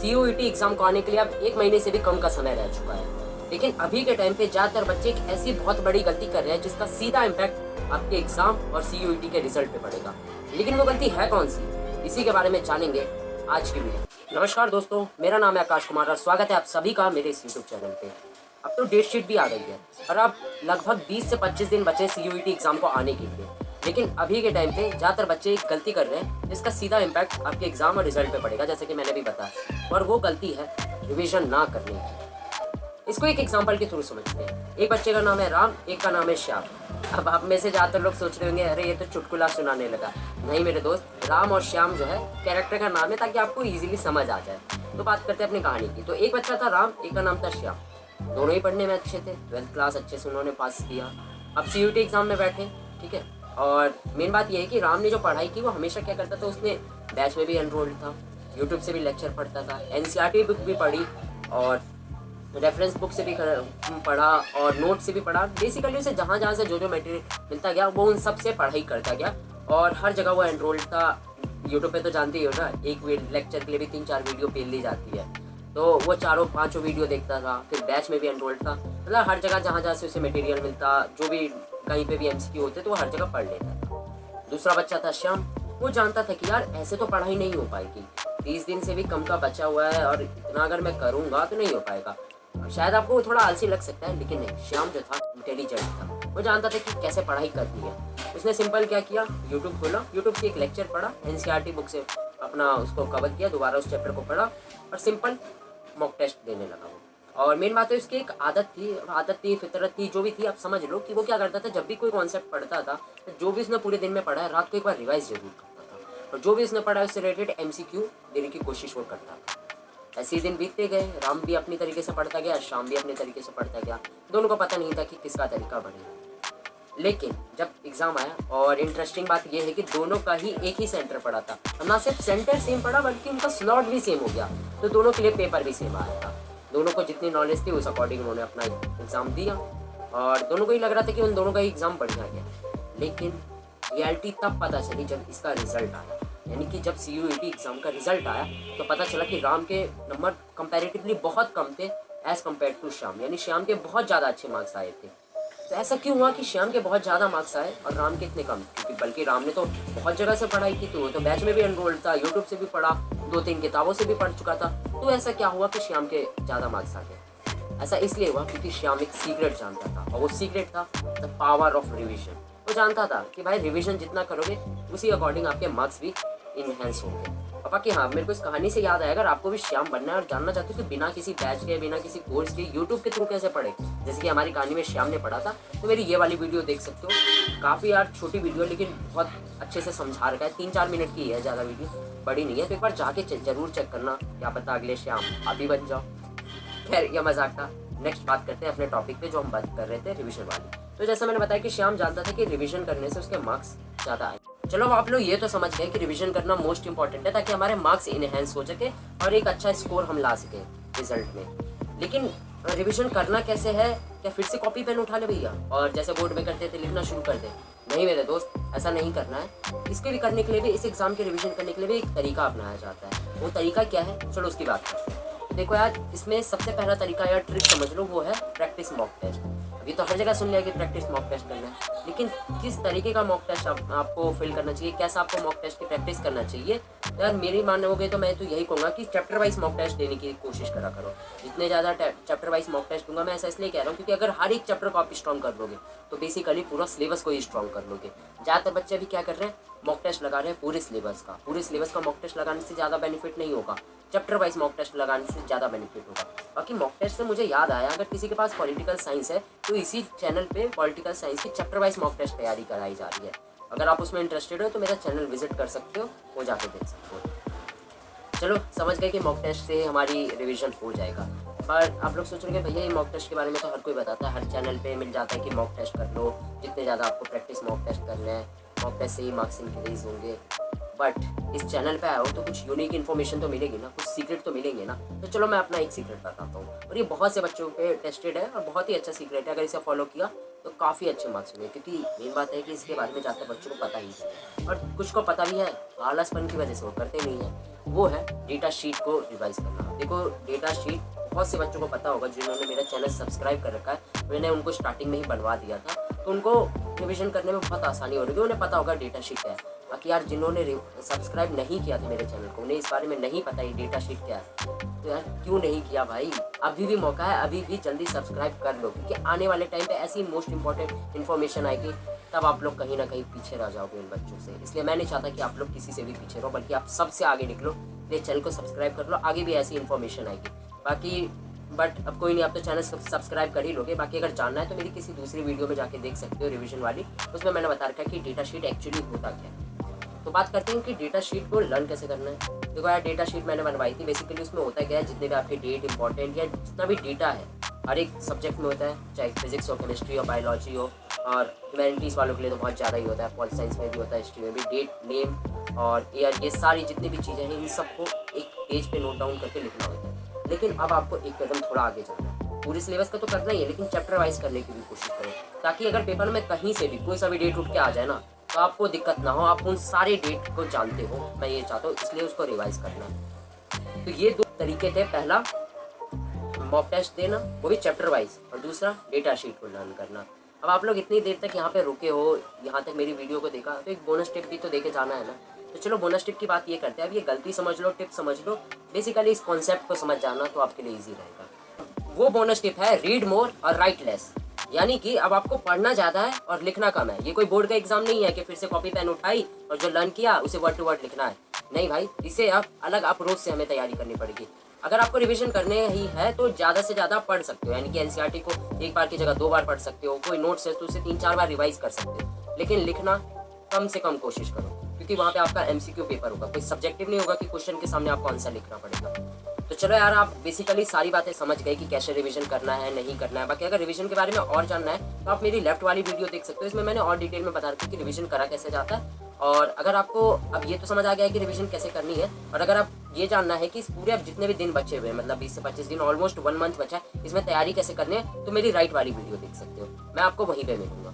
CUET exam को आने के लिए अब 1 महीने से भी कम का समय रह चुका है। लेकिन अभी के टाइम पे ज़्यादातर बच्चे एक ऐसी बहुत बड़ी गलती कर रहे हैं जिसका सीधा इम्पैक्ट आपके एग्जाम और CUET के रिजल्ट पे पड़ेगा। लेकिन वो गलती है कौन सी, इसी के बारे में जानेंगे आज की वीडियो। नमस्कार दोस्तों, मेरा नाम है आकाश कुमार और स्वागत है आप सभी का मेरे इस यूट्यूब चैनल पे। अब तो डेट शीट भी आ गई है और अब लगभग 20 से 25 दिन बचे CUET एग्जाम को आने के लिए। लेकिन अभी के टाइम पे ज़्यादातर बच्चे एक गलती कर रहे हैं जिसका सीधा इम्पैक्ट आपके एग्जाम और रिजल्ट पे पड़ेगा, जैसे कि मैंने भी बताया, और वो गलती है रिविजन ना करने की। इसको एक एग्जाम्पल के थ्रू समझते हैं। एक बच्चे का नाम है राम, एक का नाम है श्याम। अब आप में से ज़्यादातर लोग सोच रहे होंगे अरे ये तो चुटकुला सुनाने लगा। नहीं मेरे दोस्त, राम और श्याम जो है कैरेक्टर का नाम है ताकि आपको इजीली समझ आ जाए। तो बात करते हैं अपनी कहानी की। तो एक बच्चा था राम, एक का नाम था श्याम। दोनों ही पढ़ने में अच्छे थे, 12th क्लास अच्छे से उन्होंने पास किया। अब CUET एग्जाम में बैठे, ठीक है। और मेन बात यह है कि राम ने जो पढ़ाई की वो हमेशा क्या करता था, उसने बैच में भी एनरोल्ड था, यूट्यूब से भी लेक्चर पढ़ता था, NCERT बुक भी पढ़ी और रेफरेंस बुक से भी पढ़ा और नोट से भी पढ़ा। बेसिकली उसे जहाँ जहाँ से जो जो मटेरियल मिलता गया वो उन सब से पढ़ाई करता गया और हर जगह वो एनरोल्ड था। यूट्यूब पे तो जानते ही हो ना, एक लेक्चर के लिए भी 3-4 वीडियो पेल ली जाती है, तो वो 4-5 वीडियो देखता था। फिर बैच में भी एनरोल्ड था, मतलब हर जगह जहाँ जहाँ से उसे मटेरियल मिलता, जो भी कहीं पे भी MCQ होते तो वो हर जगह पढ़ लेता था। दूसरा बच्चा था श्याम। वो जानता था कि यार ऐसे तो पढ़ाई नहीं हो पाएगी, 30 दिन से भी कम का बचा हुआ है और इतना अगर मैं करूँगा तो नहीं हो पाएगा। शायद आपको थोड़ा आलसी लग सकता है, लेकिन नहीं, श्याम जो था इंटेलिजेंट था। वो जानता था कि कैसे पढ़ाई करनी है। उसने सिंपल क्या किया, यूट्यूब खोला, यूट्यूब से एक लेक्चर पढ़ा, NCERT बुक से अपना उसको कवर किया, दोबारा उस चैप्टर को पढ़ा और सिंपल मॉक टेस्ट देने लगा वो। और मेन बात है उसकी एक आदत थी, फितरत थी, जो भी थी आप समझ लो कि वो क्या करता था, जब भी कोई कॉन्सेप्ट पढ़ता था तो जो भी उसने पूरे दिन में पढ़ा है रात को एक बार रिवाइज जरूर करता था और जो भी उसने पढ़ा है उससे रिलेटेड MCQ देने की कोशिश वो करता था। ऐसे ही दिन बीतते गए, राम भी अपनी तरीके से पढ़ता गया, श्याम भी अपने तरीके से पढ़ता गया। दोनों को पता नहीं था कि किसका तरीका बढ़िया। लेकिन जब एग्जाम आया, और इंटरेस्टिंग बात यह है कि दोनों का ही एक ही सेंटर पड़ा था, ना सिर्फ सेंटर सेम पड़ा बल्कि उनका स्लॉट भी सेम हो गया, तो दोनों के लिए पेपर भी सेम आया था। दोनों को जितनी नॉलेज थी उस अकॉर्डिंग उन्होंने अपना एग्जाम दिया और दोनों को ही लग रहा था कि उन दोनों का ही एग्जाम बढ़िया गया। लेकिन रियलिटी तब पता चली जब इसका रिजल्ट आया, यानी कि जब CUET एग्जाम का रिजल्ट आया तो पता चला कि राम के नंबर कंपैरेटिवली बहुत कम थे एज कम्पेयर टू श्याम, यानी श्याम के बहुत ज़्यादा अच्छे मार्क्स आए थे। तो ऐसा क्यों हुआ कि श्याम के बहुत ज़्यादा मार्क्स आए और राम के इतने कम? क्योंकि बल्कि राम ने तो बहुत जगह से पढ़ाई की थी, वो तो बैच में भी एनरोल्ड था, यूट्यूब से भी पढ़ा, 2-3 किताबों से भी पढ़ चुका था। तो ऐसा क्या हुआ कि श्याम के ज़्यादा मार्क्स आ गए? ऐसा इसलिए हुआ क्योंकि श्याम एक सीक्रेट जानता था और वो सीक्रेट था द पावर ऑफ रिविजन। वो जानता था कि भाई रिविजन जितना करोगे उसी अकॉर्डिंग आपके मार्क्स भी इनहेंस होंगे। और बाकी हाँ, मेरे को इस कहानी से याद आया, अगर आपको भी श्याम बनना है और जानना चाहते हो कि बिना किसी बैच के, बिना किसी कोर्स के यूट्यूब के थ्रू कैसे पढ़े, जैसे कि हमारी कहानी में श्याम ने पढ़ा था, तो मेरी ये वाली वीडियो देख सकते हो। काफ़ी यार छोटी वीडियो लेकिन बहुत अच्छे से समझा रखा है, 3-4 मिनट की है, ज़्यादा वीडियो बड़ी नहीं है। तो एक बार जाके जरूर चेक करना, क्या पता अगले श्याम आप भी बन जाओ। खैर यह मजाक था। नेक्स्ट बात करते हैं अपने टॉपिक पे जो हम बात कर रहे थे, रिविजन वाली। तो जैसा मैंने बताया कि श्याम जानता था कि रिविजन करने से उसके मार्क्स ज़्यादा आए। चलो आप लोग ये तो समझ गए कि रिवीजन करना मोस्ट इंपॉर्टेंट है ताकि हमारे मार्क्स इनहेंस हो सके और एक अच्छा स्कोर हम ला सके रिजल्ट में। लेकिन रिवीजन करना कैसे है? क्या फिर से कॉपी पेन उठा ले भैया और जैसे बोर्ड में करते थे लिखना शुरू कर दे? नहीं मेरे दोस्त, ऐसा नहीं करना है। इसके भी करने के लिए भी, इस एग्जाम के रिवीजन करने के लिए भी एक तरीका अपनाया जाता है। वो तरीका क्या है, चलो उसकी बात करते हैं। देखो यार, इसमें सबसे पहला तरीका या ट्रिक समझ लो, वो है प्रैक्टिस मॉक टेस्ट। अभी तो हर जगह सुन लिया कि प्रैक्टिस मॉक टेस्ट करना है, लेकिन किस तरीके का मॉक टेस्ट आपको फिल करना चाहिए, कैसा आपको मॉक टेस्ट की प्रैक्टिस करना चाहिए? यार मेरी मानने हो गई तो मैं तो यही कहूँगा कि चैप्टर वाइज मॉक टेस्ट देने की कोशिश करा करो। जितने ज़्यादा चैप्टर वाइज मॉक टेस्ट दूंगा, मैं ऐसा इसलिए कह रहा हूँ क्योंकि अगर हर एक चैप्टर को आप स्ट्रॉन्ग कर लोगे तो बेसिकली पूरा सिलेबस को ही स्ट्रॉन्ग कर लोगे। ज़्यादातर बच्चे अभी क्या कर रहे हैं, मॉक टेस्ट लगा रहे हैं पूरे सिलेबस का मॉक टेस्ट लगाने से ज़्यादा बेनिफिट नहीं होगा, चैप्टर वाइज मॉक टेस्ट लगाने से ज़्यादा बेनिफिट होगा। बाकी मॉक टेस्ट से मुझे याद आया, अगर किसी के पास पॉलिटिकल साइंस है तो इसी चैनल पे पॉलिटिकल साइंस की चैप्टर वाइज मॉक टेस्ट तैयारी कराई जा रही है। अगर आप उसमें इंटरेस्टेड हो तो मेरा चैनल विजिट कर सकते हो, वो जाके देख सकते हो। चलो समझ गए कि मॉक टेस्ट से हमारी रिवीजन हो जाएगा। पर आप लोग सोच रहे हैं भैया ये मॉक टेस्ट के बारे में तो हर कोई बताता है, हर चैनल पे मिल जाता है कि मॉक टेस्ट कर लो, जितने ज़्यादा आपको प्रैक्टिस मॉक टेस्ट करना है, मॉक टेस्ट से ही मार्क्स इंक्रीज होंगे। बट इस चैनल पे आओ तो कुछ यूनिक इन्फॉर्मेशन तो मिलेगी ना, कुछ सीक्रेट तो मिलेंगे ना। तो चलो मैं अपना एक सीक्रेट बताता हूँ, और ये बहुत से बच्चों पे टेस्टेड है और बहुत ही अच्छा सीक्रेट है। अगर इसे फॉलो किया तो काफ़ी अच्छे मार्क्स होंगे, क्योंकि मेन बात है कि इसके बारे में ज़्यादातर बच्चों को पता ही नहीं, और कुछ को पता भी है, आलसपन की वजह से वो करते नहीं है। वो है डेटा शीट को रिवाइज करना। देखो, डेटा शीट बहुत से बच्चों को पता होगा जिन्होंने मेरा चैनल सब्सक्राइब कर रखा है, मैंने उनको स्टार्टिंग में ही बनवा दिया था, तो उनको रिविजन करने में बहुत आसानी हो रही है, उन्हें पता होगा डेटा शीट क्या है। बाकी यार जिन्होंने सब्सक्राइब नहीं किया था मेरे चैनल को, उन्हें इस बारे में नहीं पता ये डेटा शीट क्या है, तो यार क्यों नहीं किया भाई? अभी भी मौका है, अभी भी जल्दी सब्सक्राइब कर लो, क्योंकि आने वाले टाइम पे ऐसी मोस्ट इंपॉर्टेंट इन्फॉर्मेशन आएगी, तब आप लोग कहीं ना कहीं पीछे रह जाओगे उन बच्चों से। इसलिए मैं नहीं चाहता कि आप लोग किसी से भी पीछे रहो, बल्कि आप सबसे आगे निकलो। मेरे चैनल को सब्सक्राइब कर लो, आगे भी ऐसी इन्फॉर्मेशन आएगी। बाकी बट अब कोई नहीं, आप तो चैनल सब्सक्राइब कर ही लोगे। बाकी अगर जानना है तो मेरी किसी दूसरी वीडियो में जाके देख सकते हो, रिवीजन वाली, उसमें मैंने बता रखा है कि डेटा शीट एक्चुअली होता क्या है। तो बात करते हैं कि डेटा शीट को लर्न कैसे करना है। देखो यार, डेटा शीट मैंने बनवाई थी, बेसिकली उसमें होता क्या है, जितने भी आपके डेट इंपॉर्टेंट या जितना भी डेटा है हर एक सब्जेक्ट में होता है, चाहे फिजिक्स हो, केमिस्ट्री हो, बायोलॉजी हो, और ह्यूमैनिटीज़ वालों के लिए तो बहुत ज़्यादा ही होता है, पॉल साइंस में भी होता है, हिस्ट्री में भी, डेट, नेम और ईयर, ये सारी जितनी भी चीज़ें हैं इन सबको एक पेज पे नोट डाउन करके लिखना होता है। लेकिन अब आपको एक कदम थोड़ा आगे चलना है। पूरे सिलेबस का तो करना ही है, लेकिन चैप्टर वाइज करने की भी कोशिश करो, ताकि अगर पेपर में कहीं से भी कोई सा भी डेट उठ के आ जाए ना, तो आपको दिक्कत ना हो, आप उन सारे डेट को जानते हो। मैं ये चाहता हूँ, इसलिए उसको रिवाइज करना है। तो ये दो तरीके थे, पहला मॉक टेस्ट देना, वो भी चैप्टर वाइज, और दूसरा डेटा शीट को लर्न करना। अब आप लोग इतनी देर तक यहाँ पे रुके हो, यहाँ तक मेरी वीडियो को देखा, तो एक बोनस टिप भी तो देके जाना है ना। तो चलो बोनस टिप की बात ये करते हैं। अब ये गलती समझ लो, टिप समझ लो, बेसिकली इस कॉन्सेप्ट को समझ जाना तो आपके लिए ईजी रहेगा। वो बोनस टिप है रीड मोर और राइट लेस। यानी कि अब आपको पढ़ना ज़्यादा है और लिखना कम है। ये कोई बोर्ड का एग्जाम नहीं है कि फिर से कॉपी पेन उठाई और जो लर्न किया उसे वर्ड टू वर्ड लिखना है। नहीं भाई, इसे अब अलग अप्रोच से हमें तैयारी करनी पड़ेगी। अगर आपको रिवीजन करने ही है तो ज़्यादा से ज़्यादा पढ़ सकते हो, यानी कि एनसीईआरटी को एक बार की जगह 2 बार पढ़ सकते हो। कोई नोट्स है तो उसे 3-4 बार रिवाइज कर सकते हो, लेकिन लिखना कम से कम कोशिश करो, क्योंकि वहाँ पे आपका एमसीक्यू पेपर होगा, कोई सब्जेक्टिव नहीं होगा कि क्वेश्चन के सामने आपको आंसर लिखना पड़ेगा। तो चलो यार, आप बेसिकली सारी बातें समझ गए कि कैसे रिवीजन करना है, नहीं करना है। बाकी अगर रिवीजन के बारे में और जानना है तो आप मेरी लेफ्ट वाली वीडियो देख सकते हो, इसमें मैंने और डिटेल में बता रखा है कि रिवीजन करा कैसे जाता है। और अगर आपको अब ये तो समझ आ गया है कि रिवीजन कैसे करनी है, और अगर आप ये जानना है कि इस पूरे अब जितने भी दिन बचे हुए हैं, मतलब 20 से 25 दिन, ऑलमोस्ट 1 मंथ बचा है, इसमें तैयारी कैसे करनी है, तो मेरी राइट वाली वीडियो देख सकते हो, मैं आपको वहीं पे मिलूंगा।